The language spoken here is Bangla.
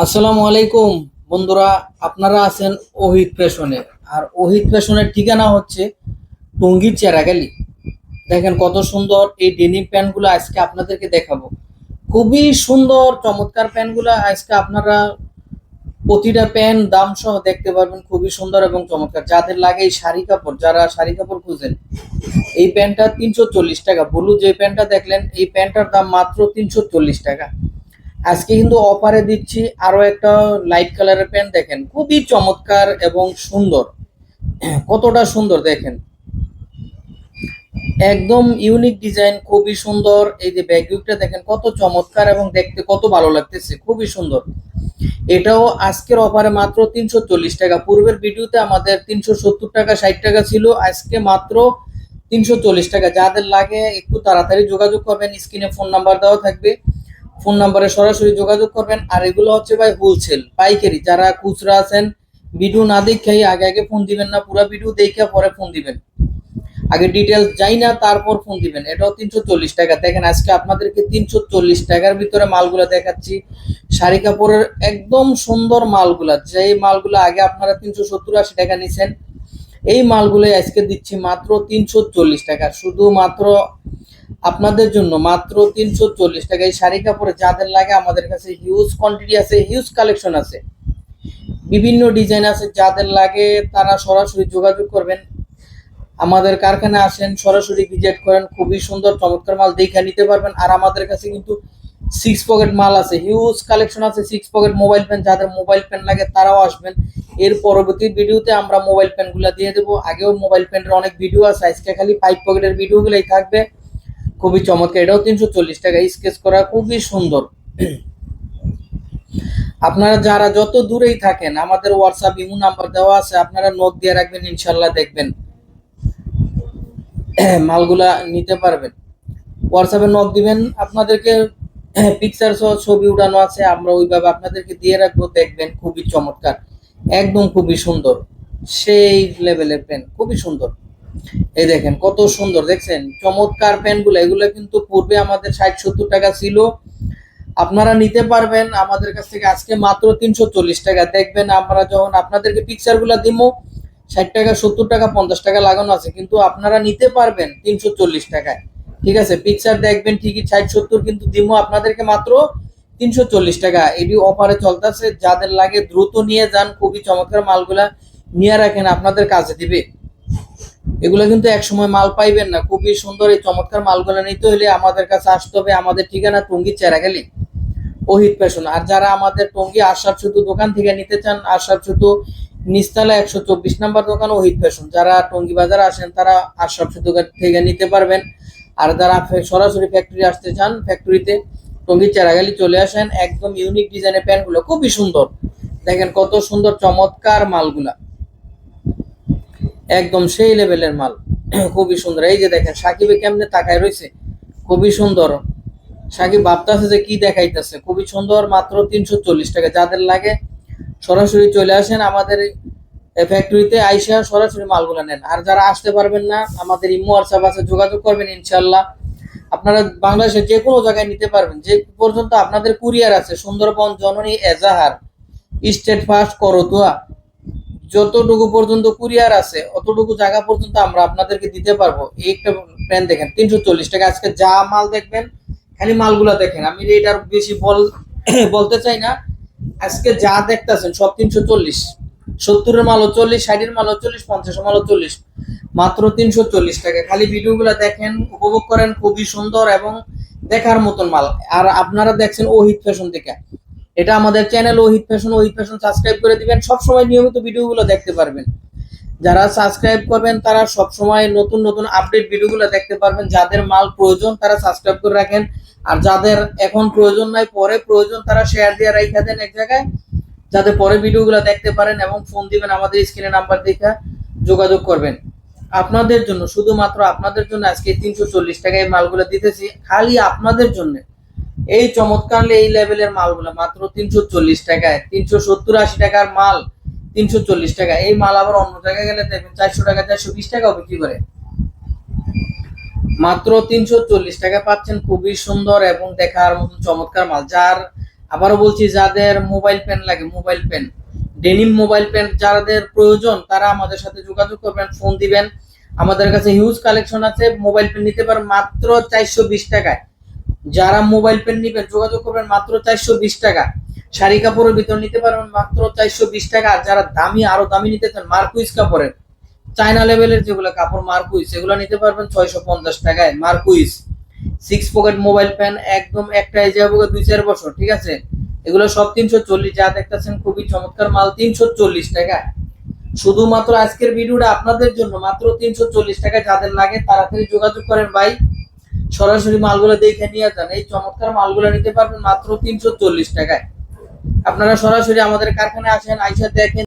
আসসালামু আলাইকুম বন্ধুরা, আপনারা আছেন ওহিদ ফ্যাশনে। আর ওহিদ ফ্যাশনের ঠিকানা হচ্ছে টঙ্গীর চেরাগালি। দেখেন কত সুন্দর এই ডেনিম প্যান্টগুলো আজকে আপনাদেরকে দেখাবো। খুবই সুন্দর চমৎকার প্যান্টগুলো আজকে আপনারা প্রতিটা প্যান্ট দাম সহ দেখতে পারবেন। খুবই সুন্দর এবং চমৎকার। যাদের লাগে এই শাড়ি কাপড়, যারা শাড়ি কাপড় খুঁজেন, এই প্যান্টটা 340 টাকা। ব্লু যে প্যান্টটা দেখলেন, এই প্যান্টটার দাম মাত্র 340 টাকা। আজকে কিন্তু অফারে দিচ্ছি আরো একটা লাইট কালারের প্যান্ট। দেখেন খুবই চমৎকার এবং সুন্দর, কতটা সুন্দর দেখেন, একদম ইউনিক ডিজাইন, খুবই সুন্দর। এই যে ব্যাগটা দেখেন কত চমৎকার এবং দেখতে কত ভালো লাগতেছে, খুবই সুন্দর। এটাও আজকের অফারে মাত্র 340 টাকা। পূর্বের ভিডিওতে আমাদের 370 টাকা 60 টাকা ছিল, আজকে মাত্র 340 টাকা। যাদের লাগে একটু তাড়াতাড়ি যোগাযোগ করবেন, স্ক্রিনে ফোন নাম্বার দেওয়া থাকবে, ফোন নাম্বারে সরাসরি যোগাযোগ করবেন। আর এগুলো হচ্ছে ভাই হোলসেল পাইকারি। যারা খুচরা আছেন, ভিডিও না দেখেই আগে আগে ফোন দিবেন না, পুরো ভিডিও দেখে পরে ফোন দিবেন। আগে ডিটেলস যাই না, তারপর ফোন দিবেন। এটাও 340 টাকা। দেখেন আজকে আপনাদেরকে 340 টাকার ভিতরে মালগুলা দেখাচ্ছি। শাড়ি কাপড়ের একদম সুন্দর মালগুলা, যে মালগুলা আগে আপনারা 370-80 টাকা নিছেন, এই মালগুলো আজকে দিচ্ছি মাত্র 340 টাকা। শুধুমাত্র আপনাদের জন্য মাত্র 340 টাকা। এই শাড়ি কাপড়ে যাদের লাগে, আমাদের কাছে হিউজ কোয়ান্টিটি আছে, হিউজ কালেকশন আছে, বিভিন্ন ডিজাইন আছে। যাদের লাগে তারা সরাসরি যোগাযোগ করবেন, আমাদের কারখানায় আসেন, সরাসরি ভিজিট করেন। খুবই সুন্দর চমৎকার মাল দেখে নিতে পারবেন। আর আমাদের কাছে কিন্তু 6 পকেট মাল আছে, হিউজ কালেকশন আছে। 6 পকেট মোবাইল পেন, যাদের মোবাইল পেন লাগে তারাও আসবেন। এর পরবর্তী ভিডিওতে আমরা মোবাইল পেনগুলো দিয়ে দেবো। আগেও মোবাইল পেনের অনেক ভিডিও আছে, আজকে খালি 5 পকেটের ভিডিওগুলোই থাকবে। খুবই চমৎকার। এটাও 340 টাকা, স্কেচ করা, খুবই সুন্দর। আপনারা যারা যত দূরেই থাকেন, আমাদের হোয়াটসঅ্যাপ ইমো নাম্বার দেওয়া আছে, আপনারা নোট দিয়ে রাখবেন, ইনশাল্লাহ দেখবেন মালগুলা নিতে পারবেন। হোয়াটসঅ্যাপে নক দিবেন, আপনাদেরকে পিকচার সহ ছবি উঠানো আছে, আমরা ওইভাবে আপনাদেরকে দিয়ে রাখবো, দেখবেন খুবই চমৎকার, একদম খুবই সুন্দর, সেই লেভেলের পেন, খুবই সুন্দর। এই দেখেন কত সুন্দর, দেখছেন চমৎকার পেনগুলো। এগুলো কিন্তু পূর্বে আমাদের 60-70 টাকা ছিল, আপনারা নিতে পারবেন আমাদের কাছ থেকে আজকে মাত্র 340 টাকা। দেখবেন আমরা যখন আপনাদেরকে পিকচার গুলা দিব, 60 টাকা 70 টাকা 50 টাকা লাগানো আছে, কিন্তু আপনারা নিতে পারবেন 340 টাকায়। ঠিক আছে, পিকচার দেখবেন ঠিকই 60-70, কিন্তু দিব আপনাদেরকে মাত্র 340 টাকা। এটি অফারে চলতেছে, যাদের লাগে দ্রুত নিয়ে যান। খুবই চমৎকার মালগুলা নিয়ে রাখেন, আপনাদের কাজে দিবে। এগুলো কিন্তু এক সময় মাল পাইবেন না। খুবই সুন্দর এই চমৎকার মালগুলো নিতে হলে আমাদের কাছে আসতে হবে। আমাদের ঠিকানা টঙ্গী চেরাগালি, ওহিদ ফ্যাশন। আর যারা আমাদের টঙ্গী আশরাফ সেতু দোকান থেকে নিতে চান, আশরাফ সেতু নিচতলা 124 নম্বর দোকান ওহিদ ফ্যাশন। যারা টঙ্গী বাজার আসেন তারা আশরাফ সেতু থেকে নিতে পারবেন। আর যারা সরাসরি ফ্যাক্টরি আসতে চান, ফ্যাক্টরিতে টঙ্গী চেরাগালি চলে আসেন। একদম ইউনিক ডিজাইনের প্যান্টগুলো খুবই সুন্দর, দেখেন কত সুন্দর চমৎকার মালগুলা, একদম সেই লেভেলের মাল, খুবই সুন্দর। এই যে দেখেন সাকিবে কেমনে তাকায় রয়েছে, খুবই সুন্দর। সাকিব ভাবতেছে যে কি দেখাইতেছে, খুবই সুন্দর, মাত্র 340 টাকা। যাদের লাগে সরাসরি চলে আসেন আমাদের ফ্যাক্টরিতে, আইসা সরাসরি মালগুলো নেন। আর যারা আসতে পারবেন না, আমাদের ইমো হোয়াটসঅ্যাপ আছে, যোগাযোগ করবেন, ইনশাল্লাহ আপনারা বাংলাদেশের যে কোনো জায়গায় নিতে পারবেন। যে পর্যন্ত আপনাদের কুরিয়ার আছে, সুন্দরবন, জননী, এজাহার, স্টেট ফার্স্ট, করতোয়া, যতটুকু পর্যন্ত কুরিয়ার আছে অতটুকু জায়গা পর্যন্ত আমরা আপনাদেরকে দিতে পারবো। এই একটা প্যান্ট দেখেন 340 টাকা। আজকে যা মাল দেখবেন, খালি মালগুলা দেখেন, আমি এটার বেশি বলতে চাই না। আজকে যা দেখতেছেন সব 340, 70-এর মালও 40, 60-এর মালও 40, 50-এর মালও 40, মাত্র 340 টাকা। খালি ভিডিওগুলো দেখেন, উপভোগ করেন, খুবই সুন্দর এবং দেখার মতন মাল। আর আপনারা দেখছেন ওহিদ ফ্যাশন থেকে, এটা আমাদের channel Ohid fashion. Ohid fashion subscribe করে দিবেন, সবসময় নিয়মিত ভিডিওগুলো দেখতে পারবেন। যারা সাবস্ক্রাইব করবেন তারা সবসময় নতুন নতুন আপডেট ভিডিওগুলো দেখতে পারবেন। যাদের মাল প্রয়োজন তারা সাবস্ক্রাইব করে রাখেন, আর যাদের এখন প্রয়োজন নাই, পরে প্রয়োজন, তারা শেয়ার দিয়ে রাখা দেন এক জায়গায়, যাতে পরে ভিডিওগুলো দেখতে পারেন। এবং ফোন দিবেন, আমাদের স্ক্রিনে নাম্বার দেখে যোগাযোগ করবেন। আপনাদের জন্য, শুধুমাত্র আপনাদের জন্য আজকে 340 টাকায় মালগুলো দিতেছি, খালি আপনাদের জন্য। এই চমৎকার এই লেভেলের মালগুলো মাত্র 340 টাকায়। 370-80 টাকার মাল 340 টাকা। এই মাল আবার অন্য জায়গায় গেলে দেখবেন 400 টাকা 420 টাকাও বিক্রি করে। মাত্র 340 টাকা পাচ্ছেন খুবই সুন্দর এবং দেখার মতন চমৎকার মাল। যার আবারও বলছি, যাদের মোবাইল পেন লাগে, mobile pen, denim mobile pen যাদের প্রয়োজন তারা আমাদের সাথে যোগাযোগ করবেন, ফোন দিবেন। আমাদের কাছে হিউজ কালেকশন আছে, মোবাইল পেন নিতে পারেন মাত্র 420 টাকায়। যারা মোবাইল পেন নিবেন যোগাযোগ করবেন মাত্র 420 টাকা। শাড়ি কাপড়ের ভিতর নিতে পারবেন মাত্র 420 টাকা। আর যারা দামি, আরো দামি নিতে চান, মার্কুইস কাপড়ের, চায়না লেভেলের যেগুলো কাপড় মার্কুইস, এগুলো নিতে পারবেন 650 টাকায়। মার্কুইস 6 পকেট মোবাইল পেন, একদম একটাই যাবো 2-4 বছর, ঠিক আছে। এগুলো সব 340, যা দেখতেছেন খুবই চমৎকার মাল, 340 টাকা। শুধুমাত্র আজকের ভিডিওটা আপনাদের জন্য, মাত্র 340 টাকা। যাদের লাগে তাড়াতাড়ি যোগাযোগ করেন ভাই, সরাসরি মালগুলো দেখে নিয়ে যান। এই চমৎকার মালগুলো নিতে পারবেন মাত্র 340 টাকায়। আপনারা সরাসরি আমাদের কারখানায় আসেন, আইসা দেখেন।